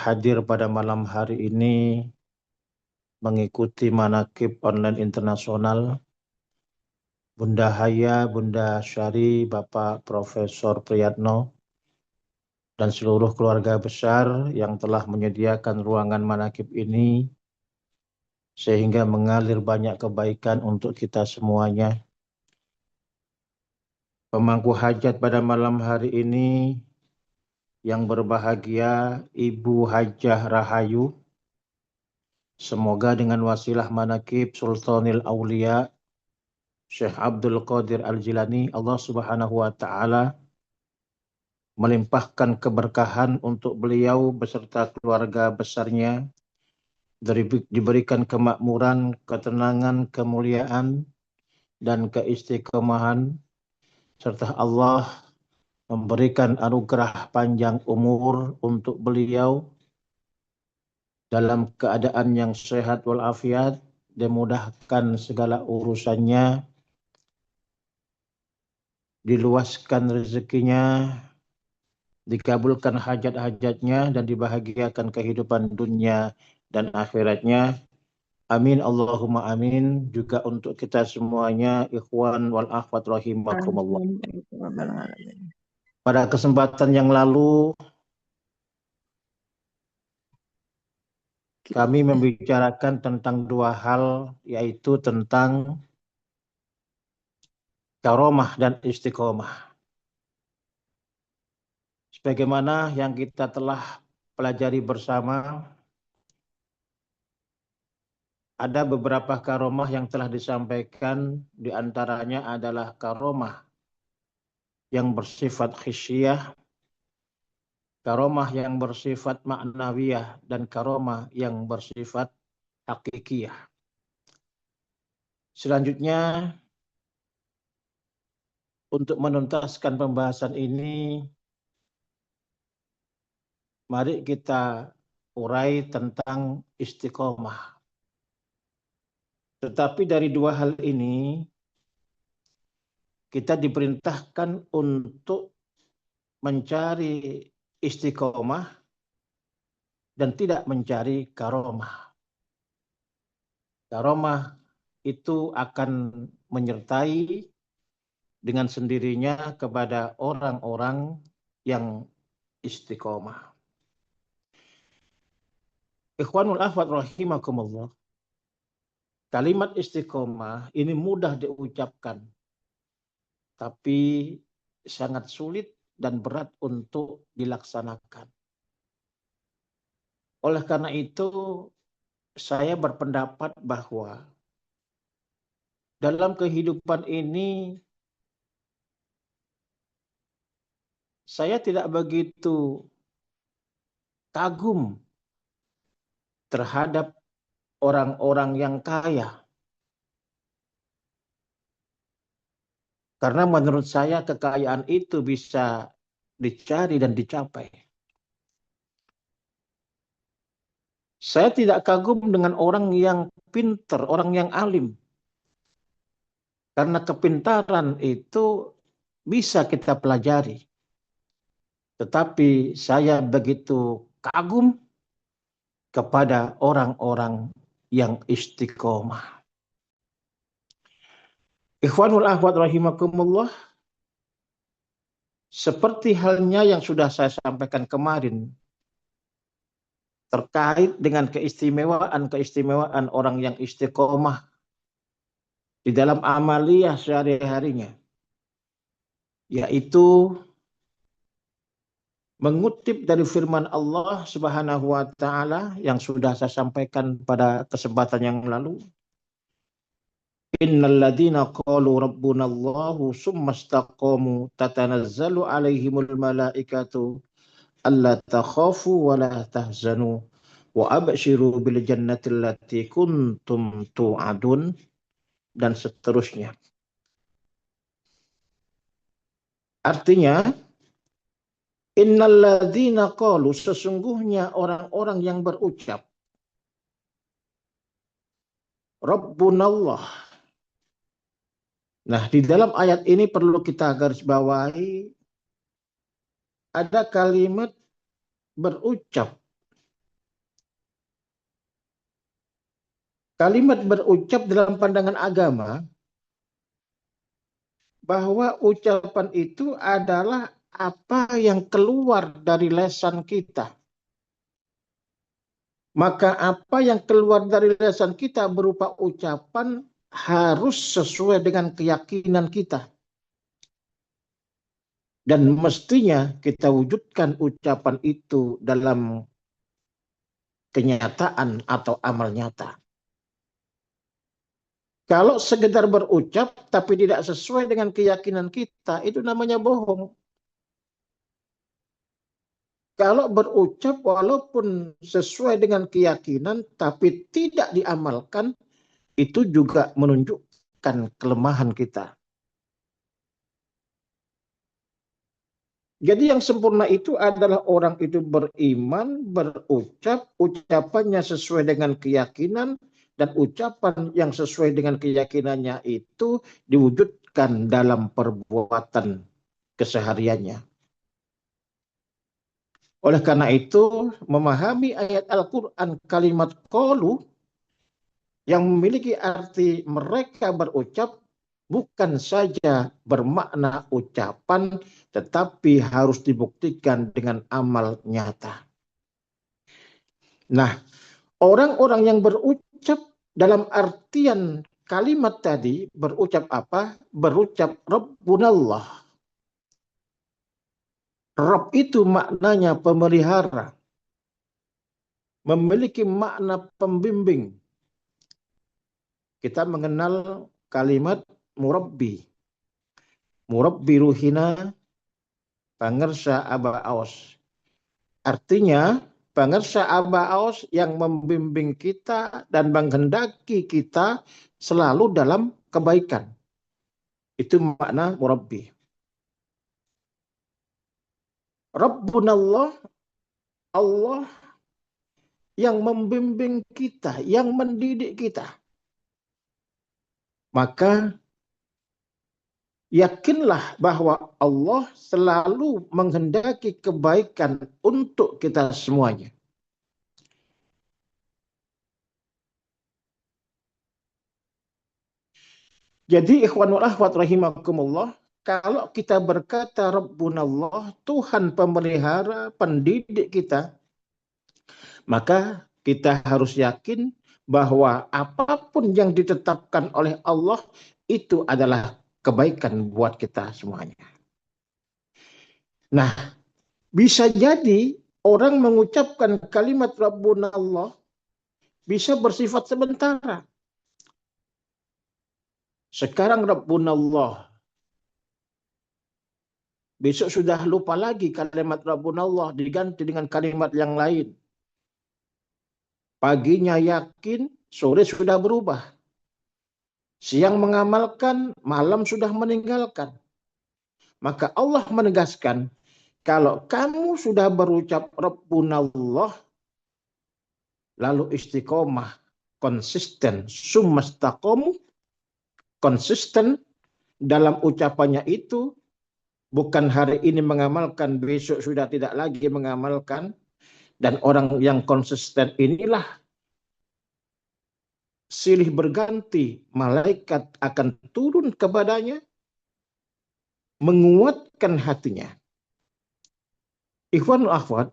hadir pada malam hari ini mengikuti manaqib online internasional Bunda Haya, Bunda Syari, Bapak Profesor Priyatno, dan seluruh keluarga besar yang telah menyediakan ruangan manaqib ini sehingga mengalir banyak kebaikan untuk kita semuanya. Pemangku hajat pada malam hari ini yang berbahagia Ibu Hajah Rahayu, semoga dengan wasilah manaqib Sultanil Aulia Syekh Abdul Qadir Al-Jilani, Allah Subhanahu wa taala melimpahkan keberkahan untuk beliau beserta keluarga besarnya, diberikan kemakmuran, ketenangan, kemuliaan, dan keistiqomahan, serta Allah memberikan anugerah panjang umur untuk beliau dalam keadaan yang sehat walafiat, dimudahkan segala urusannya, diluaskan rezekinya, dikabulkan hajat-hajatnya, dan dibahagiakan kehidupan dunia dan akhiratnya. Amin Allahumma amin. Juga untuk kita semuanya, ikhwan wal akhwat rahimakumullah. Pada kesempatan yang lalu kami membicarakan tentang dua hal, yaitu tentang karomah dan istiqomah. Sebagaimana yang kita telah pelajari bersama, ada beberapa karomah yang telah disampaikan, diantaranya adalah karomah yang bersifat khisyah, karomah yang bersifat ma'nawiyah, dan karomah yang bersifat hakikiyah. Selanjutnya, untuk menuntaskan pembahasan ini, mari kita urai tentang istiqomah. Tetapi dari dua hal ini, kita diperintahkan untuk mencari istiqomah dan tidak mencari karomah. Karomah itu akan menyertai dengan sendirinya kepada orang-orang yang istiqomah. Ikhwanul akhwat rahimakumullah. Kalimat istiqomah ini mudah diucapkan, tapi sangat sulit dan berat untuk dilaksanakan. Oleh karena itu, saya berpendapat bahwa dalam kehidupan ini saya tidak begitu kagum terhadap orang-orang yang kaya. Karena menurut saya kekayaan itu bisa dicari dan dicapai. Saya tidak kagum dengan orang yang pintar, orang yang alim. Karena kepintaran itu bisa kita pelajari. Tetapi saya begitu kagum kepada orang-orang yang istiqomah. Ikhwanul akhwat rahimakumullah, seperti halnya yang sudah saya sampaikan kemarin, terkait dengan keistimewaan orang yang istiqomah di dalam amaliyah sehari-harinya, yaitu mengutip dari firman Allah Subhanahu wa taala yang sudah saya sampaikan pada kesempatan yang lalu. Innal ladzina qalu rabbunallahu tsumma istaqamu tatanazzalu alaihimul malaikatu alla takhafu wa la tahzanu wa abshiru bil jannati allati kuntum tu'adun, dan seterusnya. Artinya, innalladzina qalu, sesungguhnya orang-orang yang berucap, Rabbunallah. Nah, di dalam ayat ini perlu kita garis bawahi, ada kalimat berucap. Kalimat berucap dalam pandangan agama bahwa ucapan itu adalah apa yang keluar dari lisan kita. Maka apa yang keluar dari lisan kita berupa ucapan harus sesuai dengan keyakinan kita. Dan mestinya kita wujudkan ucapan itu dalam kenyataan atau amal nyata. Kalau sekedar berucap tapi tidak sesuai dengan keyakinan kita, itu namanya bohong. Kalau berucap walaupun sesuai dengan keyakinan tapi tidak diamalkan, itu juga menunjukkan kelemahan kita. Jadi yang sempurna itu adalah orang itu beriman, berucap, ucapannya sesuai dengan keyakinan, dan ucapan yang sesuai dengan keyakinannya itu diwujudkan dalam perbuatan kesehariannya. Oleh karena itu, memahami ayat Al-Quran kalimat qalu yang memiliki arti mereka berucap bukan saja bermakna ucapan, tetapi harus dibuktikan dengan amal nyata. Nah, orang-orang yang berucap dalam artian kalimat tadi, berucap apa? Berucap Rabbunallah. Rabb itu maknanya pemelihara, memiliki makna pembimbing. Kita mengenal kalimat murabbi. Murabbi ruhina pangersa aba aos. Artinya, pangersa aba aos yang membimbing kita dan menghendaki kita selalu dalam kebaikan. Itu makna murabbi. Rabbunallah, Allah yang membimbing kita, yang mendidik kita. Maka yakinlah bahwa Allah selalu menghendaki kebaikan untuk kita semuanya. Jadi ikhwan wal akhwat rahimakumullah, kalau kita berkata Rabbunallah, Tuhan pemelihara, pendidik kita, maka kita harus yakin bahwa apapun yang ditetapkan oleh Allah itu adalah kebaikan buat kita semuanya. Nah, bisa jadi orang mengucapkan kalimat Rabbunallah bisa bersifat sementara. Sekarang Rabbunallah, besok sudah lupa lagi kalimat Rabbunallah, diganti dengan kalimat yang lain. Paginya yakin, sore sudah berubah. Siang mengamalkan, malam sudah meninggalkan. Maka Allah menegaskan, kalau kamu sudah berucap Rabbunallah, lalu istiqomah, konsisten, summastaqomu, konsisten dalam ucapannya itu, bukan hari ini mengamalkan, besok sudah tidak lagi mengamalkan. Dan orang yang konsisten inilah silih berganti, malaikat akan turun kepadanya, menguatkan hatinya. Ikhwan akhwat,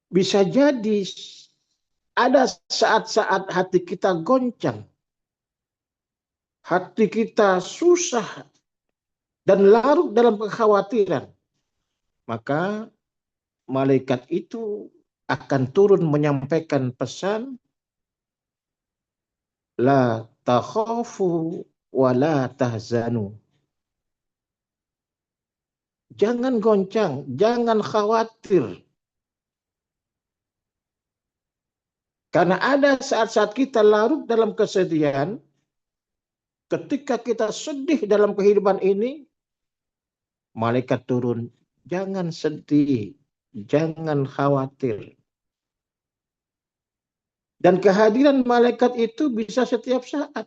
bisa jadi ada saat-saat hati kita goncang, hati kita susah dan larut dalam kekhawatiran. Maka malaikat itu akan turun menyampaikan pesan, la takhafu wa la tahzanu. Jangan goncang, jangan khawatir. Karena ada saat-saat kita larut dalam kesedihan, ketika kita sedih dalam kehidupan ini, malaikat turun, jangan sedih, jangan khawatir. Dan kehadiran malaikat itu bisa setiap saat.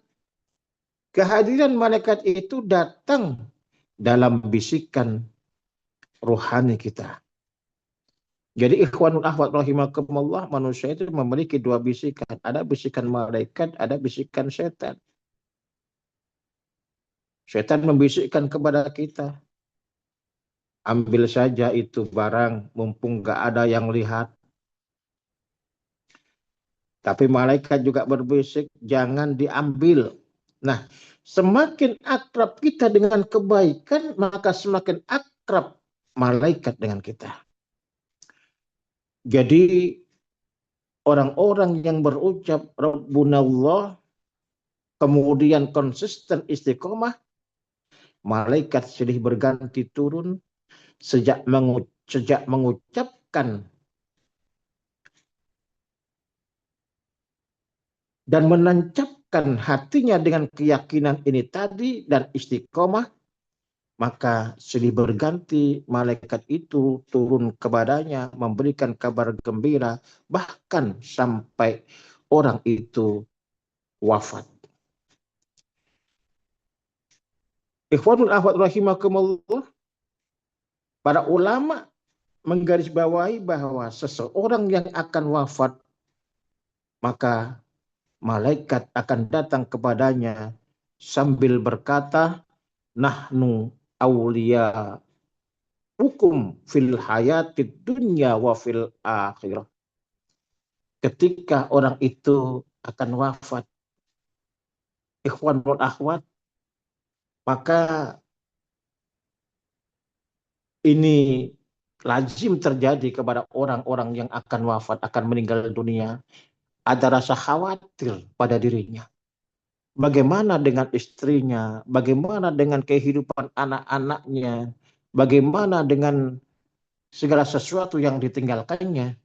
Kehadiran malaikat itu datang dalam bisikan rohani kita. Jadi ikhwanul akhwat rahimakumullah, manusia itu memiliki dua bisikan. Ada bisikan malaikat, ada bisikan setan. Setan membisikkan kepada kita, ambil saja itu barang, mumpung gak ada yang lihat. Tapi malaikat juga berbisik, jangan diambil. Nah, semakin akrab kita dengan kebaikan, maka semakin akrab malaikat dengan kita. Jadi orang-orang yang berucap Rabbunallah, kemudian konsisten istiqomah, malaikat silih berganti turun sejak mengucapkan dan menancapkan hatinya dengan keyakinan ini tadi dan istiqomah, maka silih berganti malaikat itu turun kepadanya memberikan kabar gembira bahkan sampai orang itu wafat. Ikhwanul akhwat rahimakumullah, para ulama menggarisbawahi bahwa seseorang yang akan wafat, maka malaikat akan datang kepadanya sambil berkata, nahnu awliya hukum fil hayatid dunya wa fil akhirah. Ketika orang itu akan wafat, ikhwan wal akhwat, maka ini lazim terjadi kepada orang-orang yang akan wafat, akan meninggal dunia. Ada rasa khawatir pada dirinya. Bagaimana dengan istrinya? Bagaimana dengan kehidupan anak-anaknya? Bagaimana dengan segala sesuatu yang ditinggalkannya?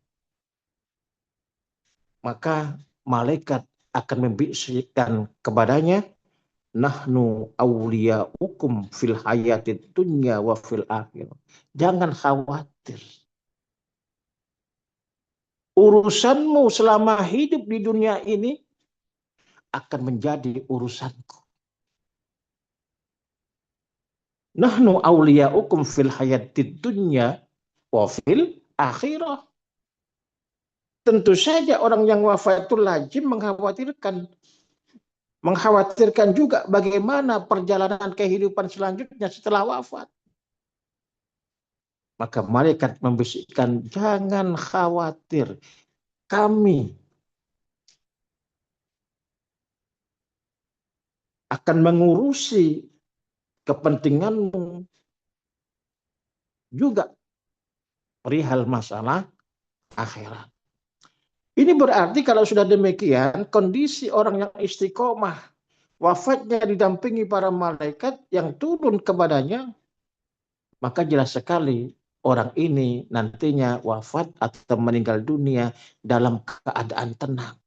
Maka malaikat akan membisikkan kepadanya, nahnu awliyaukum fil hayatid dunya wa fil akhir. Jangan khawatir. Urusanmu selama hidup di dunia ini akan menjadi urusanku. Nahnu awliyaukum fil hayatid dunya wa fil akhirah. Tentu saja orang yang wafat itu lazim mengkhawatirkan juga bagaimana perjalanan kehidupan selanjutnya setelah wafat. Maka malaikat membisikkan, jangan khawatir, kami akan mengurusi kepentinganmu juga perihal masalah akhirat. Ini berarti kalau sudah demikian, kondisi orang yang istiqomah, wafatnya didampingi para malaikat yang turun kepadanya, maka jelas sekali orang ini nantinya wafat atau meninggal dunia dalam keadaan tenang.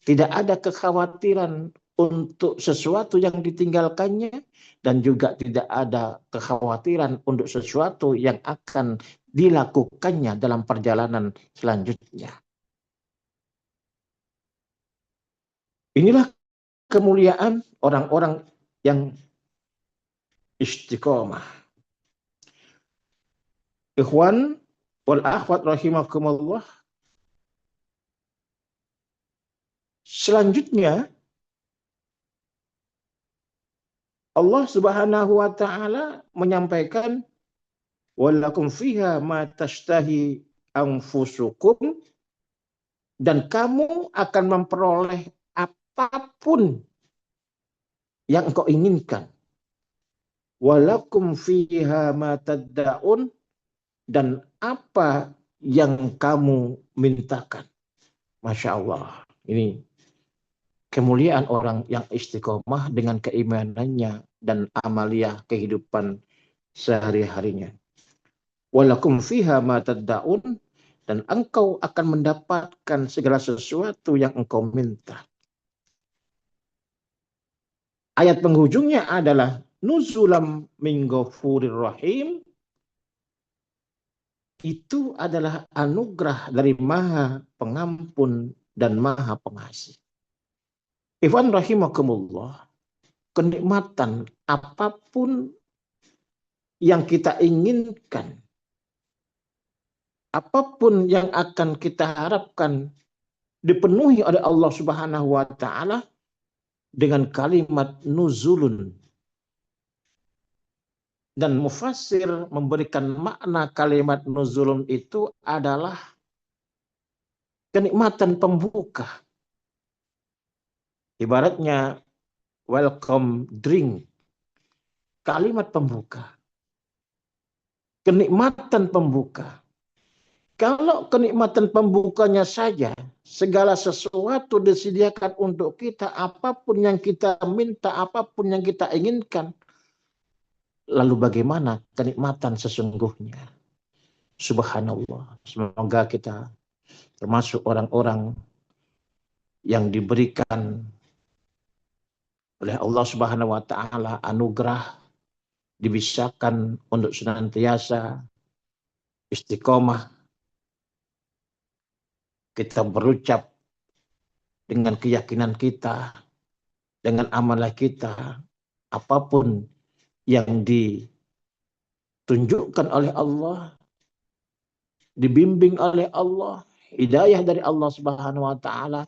Tidak ada kekhawatiran untuk sesuatu yang ditinggalkannya dan juga tidak ada kekhawatiran untuk sesuatu yang akan dilakukannya dalam perjalanan selanjutnya. Inilah kemuliaan orang-orang yang istiqomah. Ikhwan wal akhwat rahimakumullah. Selanjutnya Allah Subhanahu wa taala menyampaikan, walakum fiha ma tashtahi anfusukum, dan kamu akan memperoleh apapun yang engkau inginkan. Walakum fiha ma tad'un, dan apa yang kamu mintakan. Masya Allah. Ini kemuliaan orang yang istiqomah dengan keimanannya dan amaliyah kehidupan sehari-harinya. Walakum fiha ma tad'un, dan engkau akan mendapatkan segala sesuatu yang engkau minta. Ayat penghujungnya adalah nuzulam min ghafurir rahim. Itu adalah anugerah dari Maha Pengampun dan Maha Pengasih. Ikhwan rahimakumullah, kenikmatan apapun yang kita inginkan apapun yang akan kita harapkan dipenuhi oleh Allah Subhanahu wa taala dengan kalimat nuzulun. Dan mufassir memberikan makna kalimat nuzulun itu adalah kenikmatan pembuka. Ibaratnya welcome drink, kalimat pembuka. Kenikmatan pembuka. Kalau kenikmatan pembukanya saja, segala sesuatu disediakan untuk kita, apapun yang kita minta, apapun yang kita inginkan. Lalu bagaimana kenikmatan sesungguhnya? Subhanallah. Semoga kita termasuk orang-orang yang diberikan oleh Allah Subhanahu wa taala anugerah dibisakan untuk senantiasa istiqomah. Kita berucap dengan keyakinan kita, dengan amalan kita, apapun yang ditunjukkan oleh Allah, dibimbing oleh Allah, hidayah dari Allah Subhanahu wa taala,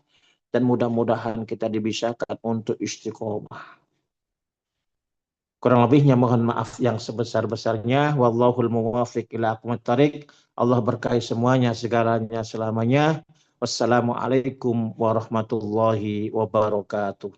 dan mudah-mudahan kita dibisakan untuk istiqomah. Kurang lebihnya mohon maaf yang sebesar-besarnya. Wallahul muwaffiq ila aqwamit thoriq. Allah berkahi semuanya, segalanya, selamanya. Wassalamualaikum warahmatullahi wabarakatuh.